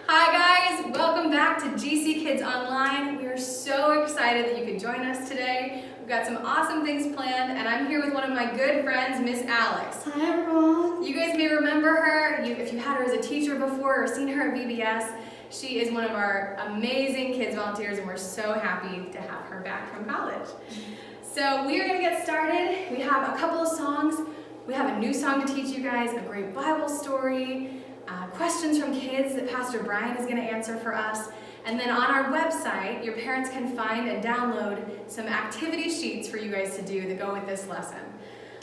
Hi guys, welcome back to GC Kids Online. We are so excited that you could join us today. We've got some awesome things planned, and I'm here with one of my good friends, Miss Alex. Hi everyone. You guys may remember her, if you had her as a teacher before or seen her at VBS. She is one of our amazing kids volunteers, and we're so happy to have her back from college. So we are going to get started. We have a couple of songs. We have a new song to teach you guys, a great Bible story, questions from kids that Pastor Brian is going to answer for us. And then on our website, your parents can find and download some activity sheets for you guys to do that go with this lesson.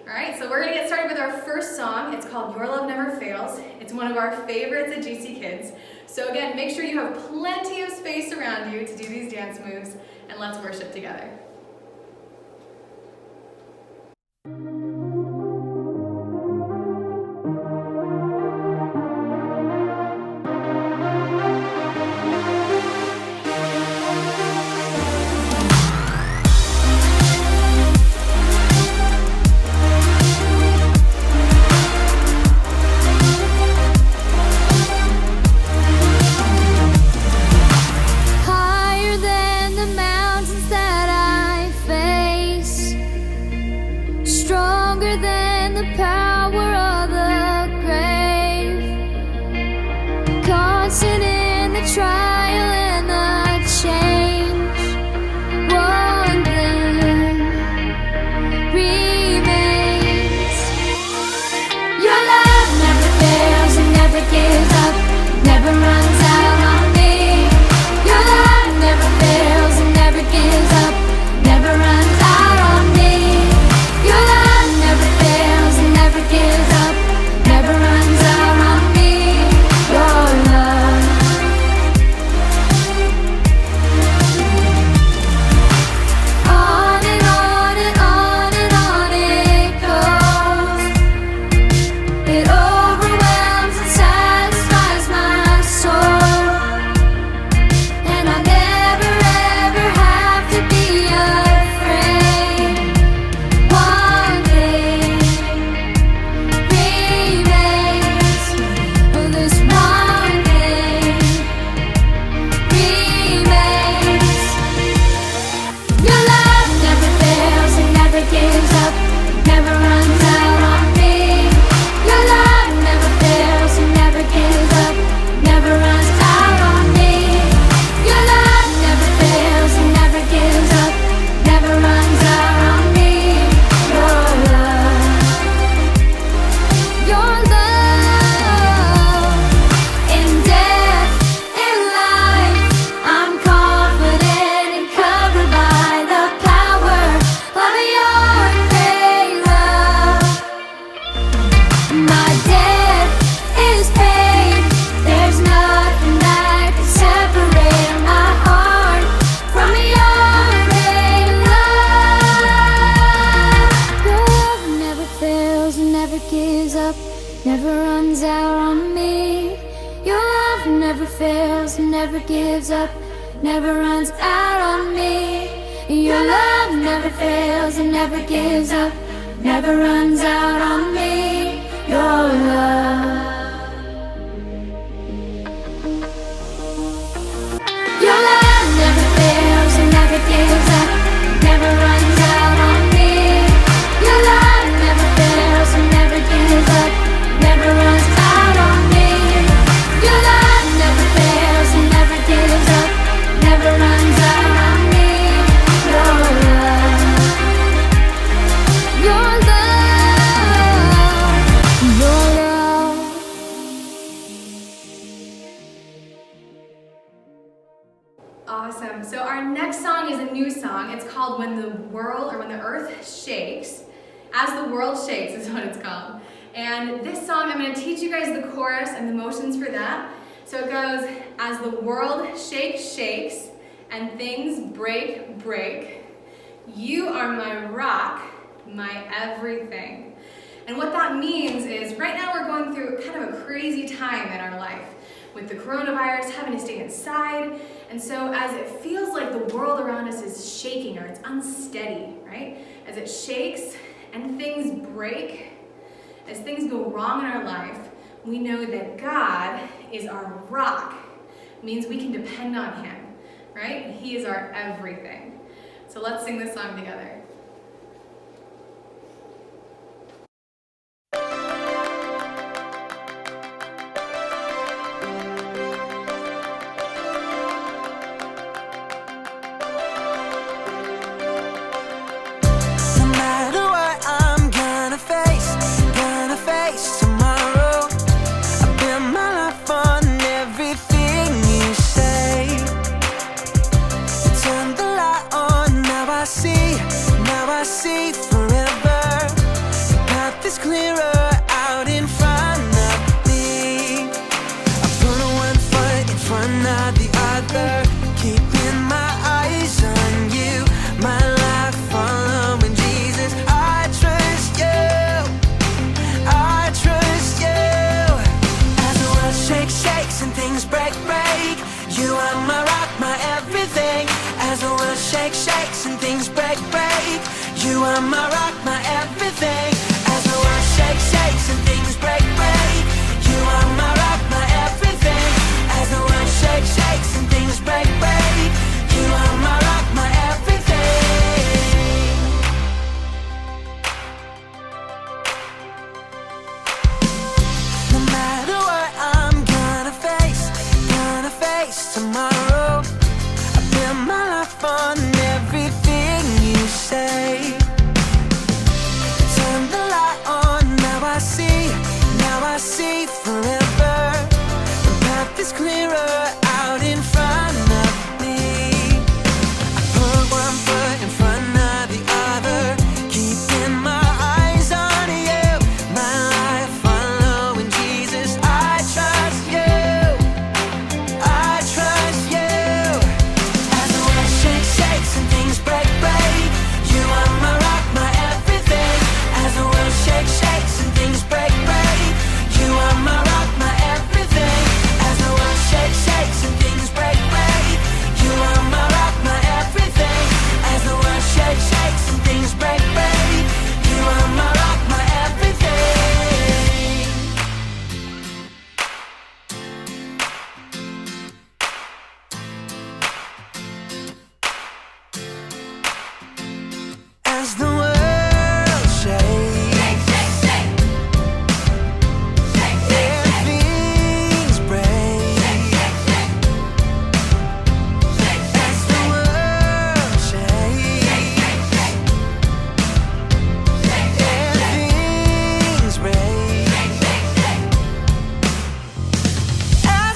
All right, so we're going to get started with our first song. It's called Your Love Never Fails. It's one of our favorites at GC Kids. So again, make sure you have plenty of space around you to do these dance moves, and let's worship together. Awesome. So our next song is a new song. It's called When the Earth Shakes. As the World Shakes is what it's called. And this song, I'm going to teach you guys the chorus and the motions for that. So it goes, as the world shakes, and things break, you are my rock, my everything. And what that means is right now we're going through kind of a crazy time in our life with the coronavirus, having to stay inside. And so as it feels like the world around us is shaking or it's unsteady, right? As it shakes and things break, as things go wrong in our life, we know that God is our rock. means we can depend on him, right? He is our everything. So let's sing this song together. Shakes and things break. You are my rock, my everything. As the world shakes and things break. You are my rock, my everything. As the world shakes and things break. You are my rock, my everything. No matter what I'm gonna face tomorrow. I build my life on everything you say. Turn the light on, now I see forever. The path is clearer out in front of me. I put one foot in front of the other, keeping my eyes on you. My life following Jesus, I trust you. I trust you. As the world shakes and things break. You are my rock, my everything. As the world shakes and things break. You are my rock, my everything. As the world shakes and things break. You are my rock, my everything. As the world shakes and things break. You are my rock, my everything. As the world shakes and things break. As the world shakes and things break.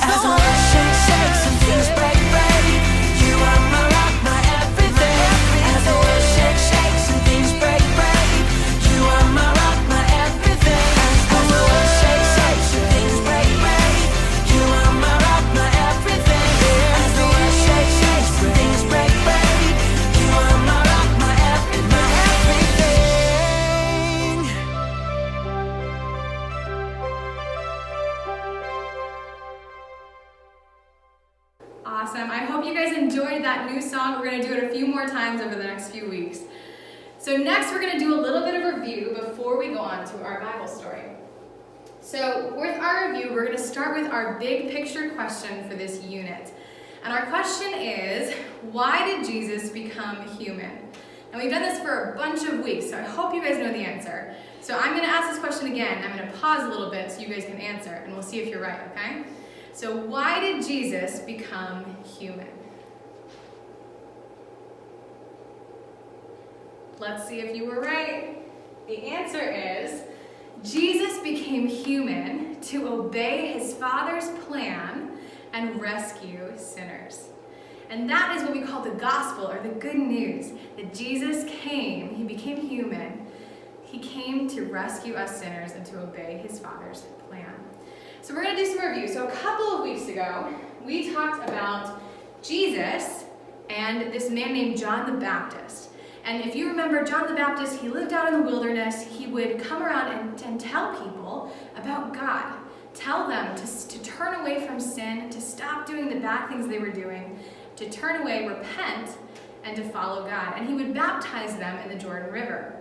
As the world shakes and things break. You are my rock, my everything. As the world shakes and things break. You are my rock, my everything. As the world shakes and things break. You are my rock, my everything. As the world shakes and things break. You are my rock, my everything. Awesome. I hope you guys enjoyed that new song. We're going to do it a few more times over the next few weeks. So next we're going to do a little bit of review before we go on to our Bible story. So with our review, we're going to start with our big picture question for this unit. And our question is, why did Jesus become human? And we've done this for a bunch of weeks, so I hope you guys know the answer. So I'm going to ask this question again. I'm going to pause a little bit so you guys can answer, and we'll see if you're right, okay? So why did Jesus become human? Let's see if you were right. The answer is, Jesus became human to obey his Father's plan and rescue sinners. And that is what we call the gospel, or the good news, that Jesus came, he became human. He came to rescue us sinners and to obey his Father's plan. So we're going to do some review. So a couple of weeks ago, we talked about Jesus and this man named John the Baptist. And if you remember, John the Baptist, he lived out in the wilderness. He would come around and tell people about God. Tell them to turn away from sin, to stop doing the bad things they were doing, to turn away, repent, and to follow God. And he would baptize them in the Jordan River.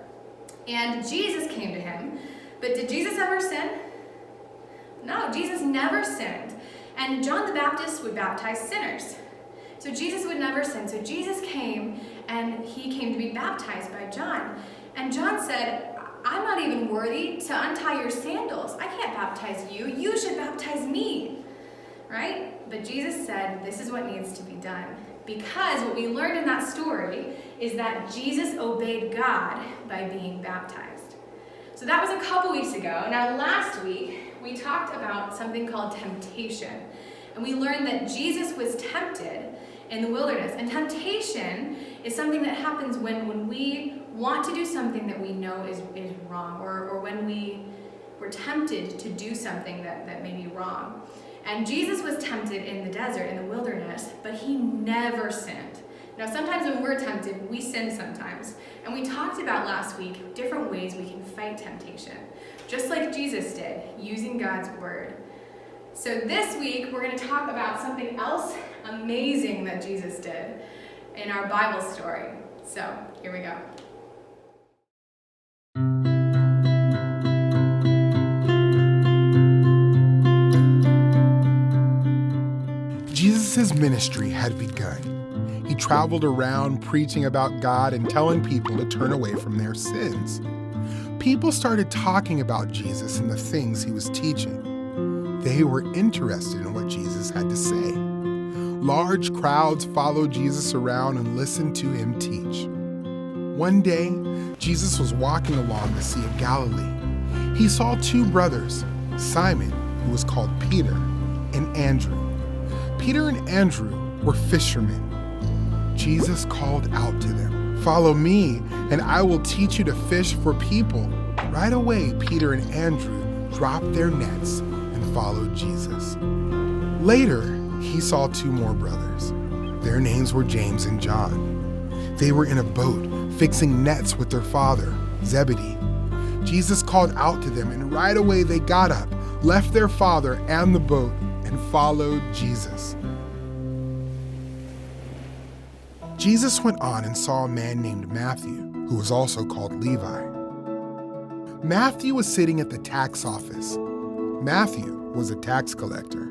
And Jesus came to him. But did Jesus ever sin? No, Jesus never sinned. And John the Baptist would baptize sinners. So Jesus would never sin. So Jesus came, and he came to be baptized by John. And John said, I'm not even worthy to untie your sandals. I can't baptize you. You should baptize me, right? But Jesus said, this is what needs to be done. Because what we learned in that story is that Jesus obeyed God by being baptized. So that was a couple weeks ago. Now last week, we talked about something called temptation. And we learned that Jesus was tempted in the wilderness. And temptation is something that happens when we want to do something that we know is wrong, or when we're tempted to do something that may be wrong. And Jesus was tempted in the desert, in the wilderness, but he never sinned. Now, sometimes when we're tempted, we sin sometimes. And we talked about last week different ways we can fight temptation, just like Jesus did, using God's word. So this week, we're going to talk about something else amazing that Jesus did in our Bible story. So here we go. Jesus' ministry had begun. He traveled around preaching about God and telling people to turn away from their sins. People started talking about Jesus and the things he was teaching. They were interested in what Jesus had to say. Large crowds followed Jesus around and listened to him teach. One day, Jesus was walking along the Sea of Galilee. He saw two brothers, Simon, who was called Peter, and Andrew. Peter and Andrew were fishermen. Jesus called out to them, "Follow me, and I will teach you to fish for people." Right away, Peter and Andrew dropped their nets and followed Jesus. Later, he saw two more brothers. Their names were James and John. They were in a boat, fixing nets with their father, Zebedee. Jesus called out to them, and right away they got up, left their father and the boat, and followed Jesus. Jesus went on and saw a man named Matthew, who was also called Levi. Matthew was sitting at the tax office. Matthew was a tax collector.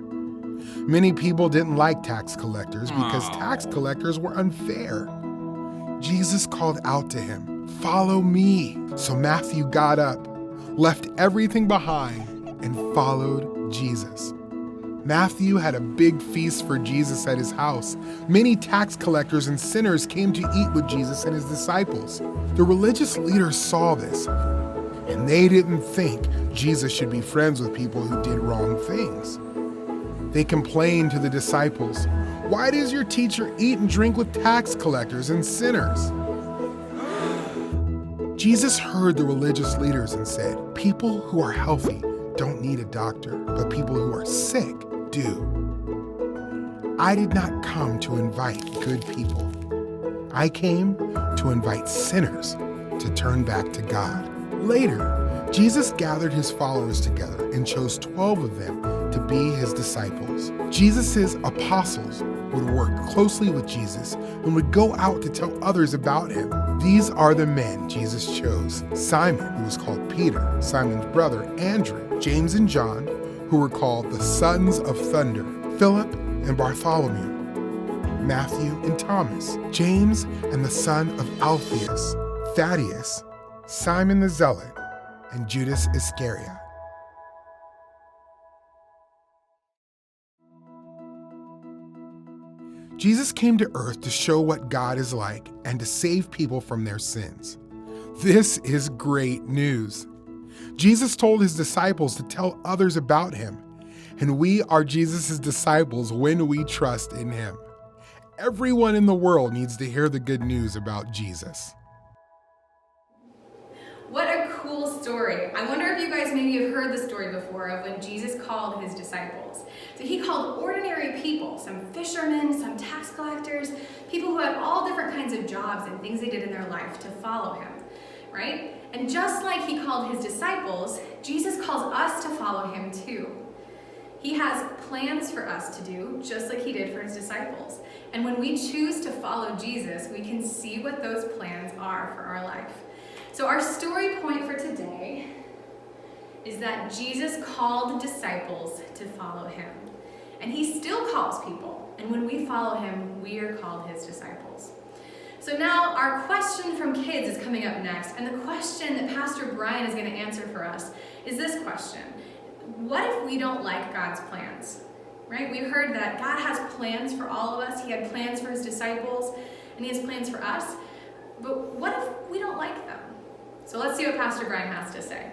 Many people didn't like tax collectors because tax collectors were unfair. Jesus called out to him, "Follow me." So Matthew got up, left everything behind, and followed Jesus. Matthew had a big feast for Jesus at his house. Many tax collectors and sinners came to eat with Jesus and his disciples. The religious leaders saw this, and they didn't think Jesus should be friends with people who did wrong things. They complained to the disciples, "Why does your teacher eat and drink with tax collectors and sinners?" Jesus heard the religious leaders and said, "People who are healthy don't need a doctor, but people who are sick do. I did not come to invite good people. I came to invite sinners to turn back to God." Later, Jesus gathered his followers together and chose 12 of them to be his disciples. Jesus' apostles would work closely with Jesus and would go out to tell others about him. These are the men Jesus chose: Simon, who was called Peter, Simon's brother Andrew, James and John, who were called the sons of thunder, Philip and Bartholomew, Matthew and Thomas, James and the son of Alphaeus, Thaddeus, Simon the Zealot, and Judas Iscariot. Jesus came to earth to show what God is like and to save people from their sins. This is great news. Jesus told his disciples to tell others about him, and we are Jesus' disciples when we trust in him. Everyone in the world needs to hear the good news about Jesus. What a cool story. I wonder if you guys maybe have heard the story before of when Jesus called his disciples. So he called ordinary people, some fishermen, some tax collectors, people who had all different kinds of jobs and things they did in their life to follow him, right? And just like he called his disciples, Jesus calls us to follow him too. He has plans for us to do, just like he did for his disciples. And when we choose to follow Jesus, we can see what those plans are for our life. So our story point for today is that Jesus called disciples to follow him. and he still calls people. And when we follow him, we are called his disciples. So now our question from kids is coming up next, and the question that Pastor Brian is going to answer for us is this question: what if we don't like God's plans? Right? We heard that God has plans for all of us. He had plans for his disciples, and he has plans for us. But what if we don't like them? So let's see what Pastor Brian has to say.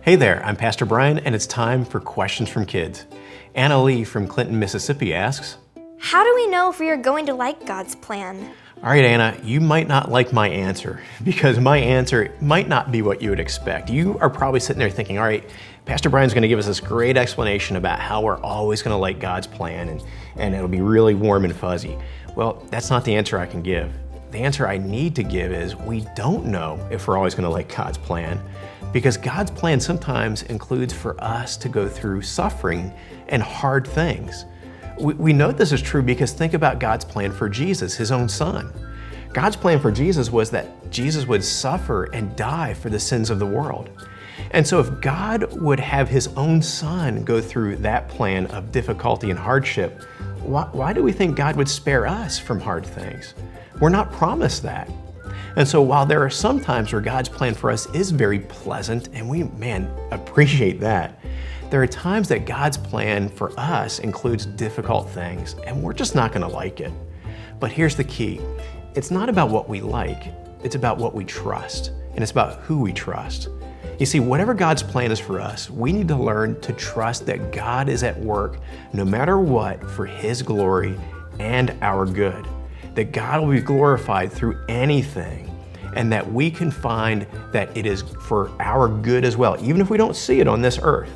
Hey there, I'm Pastor Brian, and it's time for Questions from Kids. Anna Lee from Clinton, Mississippi asks, how do we know if we are going to like God's plan? all right, Anna, you might not like my answer because my answer might not be what you would expect. You are probably sitting there thinking, all right, Pastor Brian's going to give us this great explanation about how we're always going to like God's plan and it'll be really warm and fuzzy. Well, that's not the answer I can give. The answer I need to give is we don't know if we're always going to like God's plan, because God's plan sometimes includes for us to go through suffering and hard things. We know this is true because think about God's plan for Jesus, his own son. God's plan for Jesus was that Jesus would suffer and die for the sins of the world. And so if God would have his own son go through that plan of difficulty and hardship, why do we think God would spare us from hard things? We're not promised that. And so while there are some times where God's plan for us is very pleasant, and we, appreciate that, there are times that God's plan for us includes difficult things, and we're just not going to like it. But here's the key. It's not about what we like, it's about what we trust, and it's about who we trust. You see, whatever God's plan is for us, we need to learn to trust that God is at work no matter what for his glory and our good. That God will be glorified through anything, and that we can find that it is for our good as well, even if we don't see it on this earth.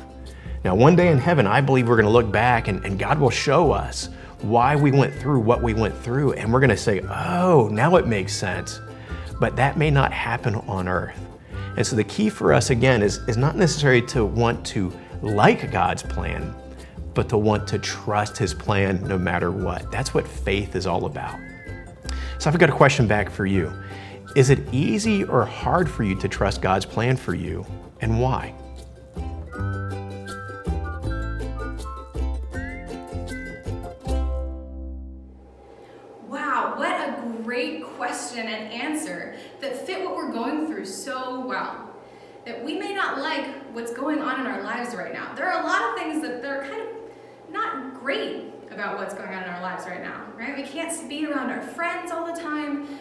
Now, one day in heaven, I believe we're going to look back and God will show us why we went through what we went through, and we're going to say, oh, now it makes sense. But that may not happen on earth. And so the key for us, again, is not necessarily to want to like God's plan, but to want to trust his plan no matter what. That's what faith is all about. So I've got a question back for you. Is it easy or hard for you to trust God's plan for you, and why? Wow, what a great question and answer that fit what we're going through so well. That we may not like what's going on in our lives right now. There are a lot of things that are kind of not great about what's going on in our lives right now, right? We can't be around our friends all the time.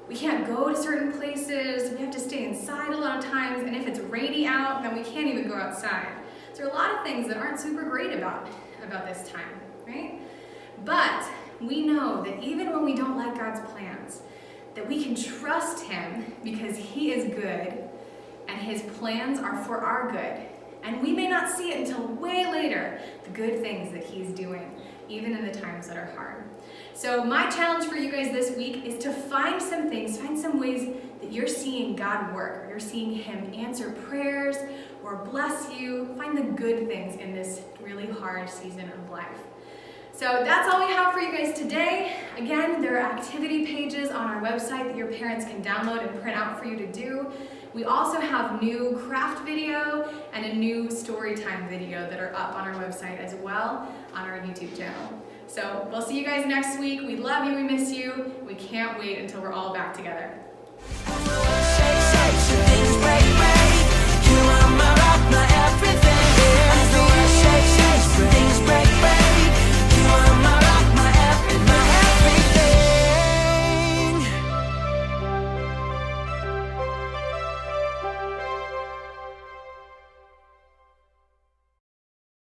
We can't go to certain places. We have to stay inside a lot of times. And if it's rainy out, then we can't even go outside. So there are a lot of things that aren't super great about this time, right? But we know that even when we don't like God's plans, that we can trust him because he is good and his plans are for our good. And we may not see it until way later, the good things that he's doing, even in the times that are hard. So my challenge for you guys this week is to find some things, find some ways that you're seeing God work, or you're seeing him answer prayers or bless you. Find the good things in this really hard season of life. So that's all we have for you guys today. Again, there are activity pages on our website that your parents can download and print out for you to do. We also have new craft video and a new story time video that are up on our website as well on our YouTube channel. So we'll see you guys next week. We love you, we miss you. We can't wait until we're all back together.